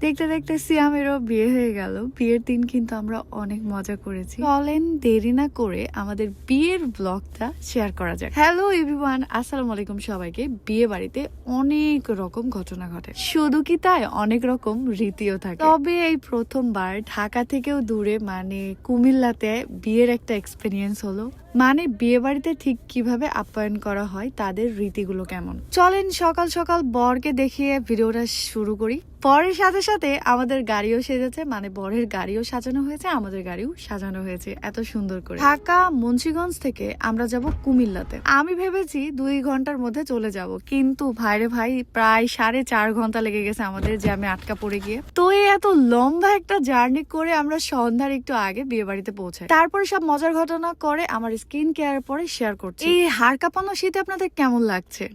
দেখতে দেখতে সিয়ামেরও বিয়ে হয়ে গেল। বিয়ের দিন কিন্তু আমরা অনেক মজা করেছি। চলেন দেরি না করে আমাদের বিয়ের ব্লগটা শেয়ার করা যাক। হ্যালো এভরিওয়ান, আসসালামু আলাইকুম সবাইকে। বিয়ে বাড়িতে অনেক রকম ঘটনা ঘটে, শুধু কি তাই, অনেক রকম রীতিও থাকে। তবে এই প্রথমবার ঢাকা থেকেও দূরে মানে কুমিল্লাতে বিয়ের একটা এক্সপিরিয়েন্স হলো। মানে বিয়ে বাড়িতে ঠিক কিভাবে আপ্যায়ন করা হয়, তাদের রীতিগুলো কেমন। চলেন সকাল সকাল বরকে দেখিয়ে ভিডিওটা শুরু করি। বরের সাথে সাথে আমাদের গাড়িও সেজেছে, মানে বরের গাড়িও সাজানো হয়েছে, আমাদের গাড়িও সাজানো হয়েছে এত সুন্দর করে। ঢাকা মুন্সিগঞ্জ থেকে আমরা যাব কুমিল্লাতে। আমি ভেবেছি 2 ঘন্টার মধ্যে চলে যাব, কিন্তু ভাইরে ভাই প্রায় 4.5 ঘন্টা লেগে গেছে আমাদের জ্যামে আটকা পড়ে গিয়ে। তো এই এত লম্বা একটা জার্নি করে আমরা সন্ধ্যার একটু আগে বিয়ে বাড়িতে পৌঁছাই। তারপরে সব মজার ঘটনা করে আমার স্কিন কেয়ার পরে শেয়ার করছি। এই হাড় কাঁপানো শীতে আপনাদের কেমন লাগছে?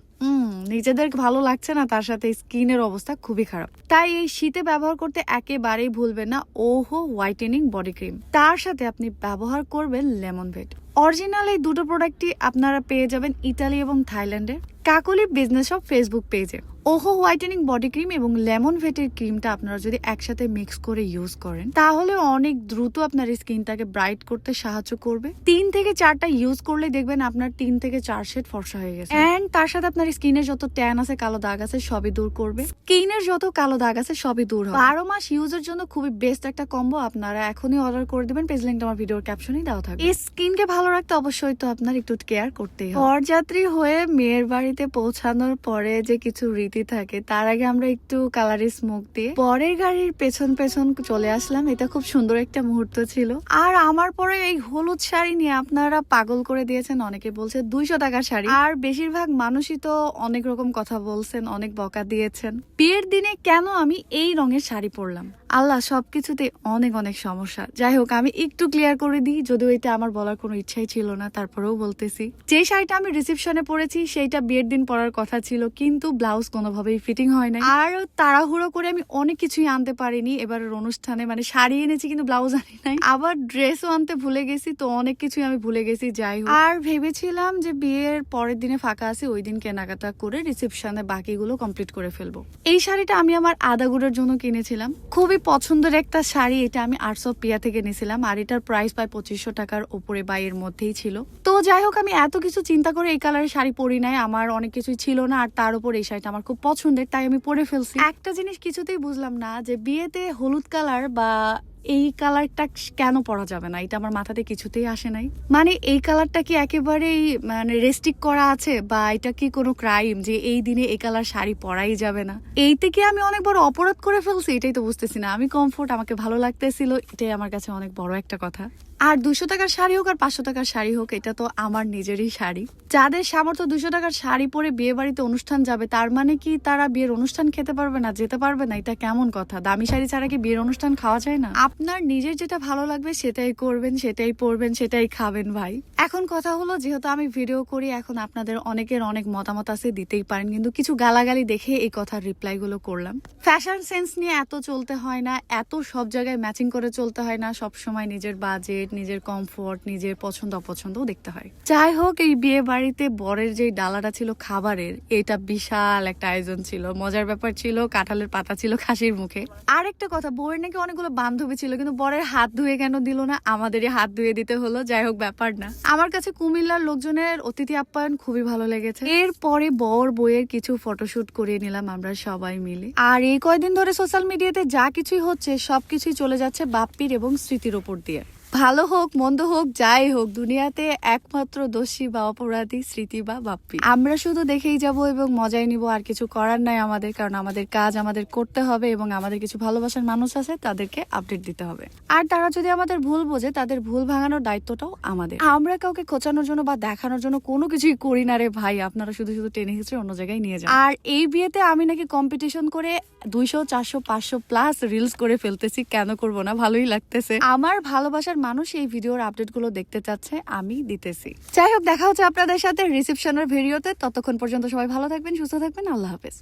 নিজেদের ভালো লাগছে না, তার সাথে স্কিনের অবস্থা খুবই খারাপ। তাই এই শীতে ব্যবহার করতে একেবারেই ভুলবেন না ওহো হোয়াইটেনিং বডি ক্রিম। তার সাথে আপনি ব্যবহার করবেন লেমন ভেট। অরিজিনাল এই দুটো প্রোডাক্টই আপনারা পেয়ে যাবেন ইতালি এবং থাইল্যান্ডের কাকলি বিজনেস শপ ফেসবুক পেজে। ওহো হোয়াইটেনিং বডি ক্রিম এবং লেমন ভেটের ক্রিমটা আপনারা যদি একসাথে মিক্স করে ইউজ করেন তাহলে অনেক দ্রুত আপনার স্কিনটাকে ব্রাইট করতে সাহায্য করবে। 3 থেকে 4টা ইউজ করলে দেখবেন আপনার 3 থেকে 4 শেড ফর্সা হয়ে গেছে। এন্ড তার সাথে আপনার স্কিনের যত ট্যান আছে, কালো দাগ আছে, সবই দূর করবে। স্কিনের যত কালো দাগ আছে সবই দূর হবে। 12 মাস ইউজের জন্য খুবই বেস্ট একটা কম্বো। আপনারা এখনই অর্ডার করে দিবেন, পেজ লিংকটা আমার ভিডিওর ক্যাপশনেই দেওয়া থাকবে। এই স্কিনকে ভালো রাখতে অবশ্যই তো আপনার একটু কেয়ার করতেই হবে। বরযাত্রী হয়ে মেয়ের বাড়িতে পৌঁছানোর পরে যে কিছু রীতি থাকে, তার আগে আমরা একটু কালারি স্মোক দিয়ে পরের গাড়ির পেছন পেছন চলে আসলাম। এটা খুব সুন্দর একটা মুহূর্ত ছিল। আর আমার পরে এই হলুদ শাড়ি নিয়ে আপনারা পাগল করে দিয়েছেন। অনেকে বলছে 200 টাকার শাড়ি, আর বেশিরভাগ মানুষই তো অনেক রকম কথা বলছেন, অনেক বকা দিয়েছেন। বিয়ের দিনে কেন আমি এই রঙের শাড়ি পরলাম, আল্লাহ সবকিছুতে অনেক অনেক সমস্যা। যাই হোক, আমি একটু ক্লিয়ার করে দিই, যদিও এটা আমার বলার কোনো ইচ্ছাই ছিল না, তারপরেও বলতেছি। যে শাড়িটা আমি রিসেপশনে পরেছি সেইটা বিয়ের দিন পরার কথা ছিল, কিন্তু ব্লাউজ কোনোভাবেই ফিটিং হয় না। আর তাড়াহুড়ো করে আমি অনেক কিছুই আনতে পারিনি এবারের অনুষ্ঠানে। মানে শাড়ি এনেছি কিন্তু ব্লাউজ আনি নাই, আবার ড্রেসও আনতে ভুলে গেছি। তো অনেক কিছুই আমি ভুলে গেছি। যাই হোক, আর ভেবেছিলাম যে বিয়ের পরের দিনে ফাঁকা আছে, ওই দিন কেনাকাটা করে রিসেপশনে বাকিগুলো কমপ্লিট করে ফেলবো। এই শাড়িটা আমি আমার আদাগুড়ের জন্য কিনেছিলাম, খুবই পছন্দের একটা শাড়ি। এটা আমি আর্টস অফ পিয়া থেকে নিয়েছিলাম, আর এটার প্রাইস প্রায় 2500 টাকার উপরে বা এর মধ্যেই ছিল। তো যাই হোক, আমি এত কিছু চিন্তা করে এই কালারের শাড়ি পরি নাই, আমার অনেক কিছুই ছিল না। আর তার উপর এই শাড়িটা আমার খুব পছন্দের, তাই আমি পরে ফেলছি। একটা জিনিস কিছুতেই বুঝলাম না, যে বিয়েতে হলুদ কালার বা এই কালারটা কেন পরা যাবে না, এটা আমার মাথাতে কিছুতেই আসে নাই। মানে এই কালারটা কি একেবারেই মানে রেস্ট্রিক্ট করা আছে, বা এটা কি কোনো ক্রাইম যে এই দিনে এই কালার শাড়ি পরাই যাবে না? এইতে কি আমি অনেক বড় অপরাধ করে ফেলছি? এটাই তো বুঝতেছি না। আমি কমফোর্ট, আমাকে ভালো লাগতেছিল, এটাই আমার কাছে অনেক বড় একটা কথা। আর 200 টাকার শাড়ি হোক আর 500 টাকার শাড়ি হোক, এটা তো আমার নিজেরই শাড়ি। যাদের সামর্থ্য 200 টাকার শাড়ি পরে বিয়ে বাড়িতে অনুষ্ঠান যাবে, তার মানে কি তারা বিয়ের অনুষ্ঠান খেতে পারবে না, যেতে পারবে না? এটা কেমন কথা? দামি শাড়ি ছাড়া কি বিয়ের অনুষ্ঠান খাওয়া যায় না? আপনার নিজের যেটা ভালো লাগবে সেটাই করবেন, সেটাই পরবেন, সেটাই খাবেন ভাই। এখন কথা হলো, যেহেতু আমি ভিডিও করি, এখন আপনাদের অনেকের অনেক মতামত আছে, দিতেই পারেন, কিন্তু কিছু গালাগালি দেখে এই কথার রিপ্লাই গুলো করলাম। ফ্যাশন সেন্স নিয়ে এত চলতে হয় না, এত সব জায়গায় ম্যাচিং করে চলতে হয় না। সব সময় নিজের বাজেট, নিজের কমফোর্ট, নিজের পছন্দ অপছন্দও দেখতে হয়। যাই হোক, এই বিয়ে বাড়িতে বরের যে ডালাটা ছিল খাবারের, এটা বিশাল একটা আয়োজন ছিল। মজার ব্যাপার ছিল, কাঁঠালের পাতা ছিল খাসির মুখে। আর একটা কথা, বউয়ের নাকি অনেকগুলো বান্ধবী ছিল, কিন্তু বরের হাত ধুয়ে কেন দিল না? আমাদেরই হাত ধুয়ে দিতে হলো। যাই হোক, ব্যাপার না। আমার কাছে কুমিল্লার লোকজনের অতিথি আপ্যায়ন খুবই ভালো লেগেছে। এরপরে বর বউয়ের কিছু ফটোশুট করিয়ে নিলাম আমরা সবাই মিলে। আর এই কয়দিন ধরে সোশ্যাল মিডিয়াতে যা কিছুই হচ্ছে, সবকিছুই চলে যাচ্ছে বাপ্পির এবং স্মৃতির উপর দিয়ে। ভালো হোক মন্দ হোক যাই হোক, দুনিয়াতে একমাত্র দোষী বা অপরাধী স্মৃতি বা বাপ্পি। আমরা শুধু দেখেই যাব এবং মজাই নিব, আর কিছু করার নাই আমাদের। কারণ আমাদের কাজ আমাদের করতে হবে, এবং আমাদের কিছু ভালোবাসার মানুষ আছে, তাদেরকে আপডেট দিতে হবে। আর তারা যদি আমাদের ভুল বোঝে, তাদের ভুল ভাঙানোর দায়িত্বটাও আমাদের। আমরা কাউকে খোঁচানোর জন্য বা দেখানোর জন্য কোনো কিছুই করি না রে ভাই। আপনারা শুধু শুধু টেনে হিস্ট্রি অন্য জায়গায় নিয়ে যান। আর এই বিয়েতে আমি নাকি কম্পিটিশন করে 200, 400, 500 প্লাস রিলস করে ফেলতেছি। কেন করব না, ভালোই লাগতেছে। আমার ভালোবাসার মানুষ এই ভিডিওর আপডেট গুলো দেখতে চাচ্ছে, আমি দিতেছি। যাই হোক, দেখা হচ্ছে আপনাদের সাথে রিসেপশনের ভিডিওতে। ততক্ষণ পর্যন্ত সবাই ভালো থাকবেন, সুস্থ থাকবেন। আল্লাহ হাফেজ।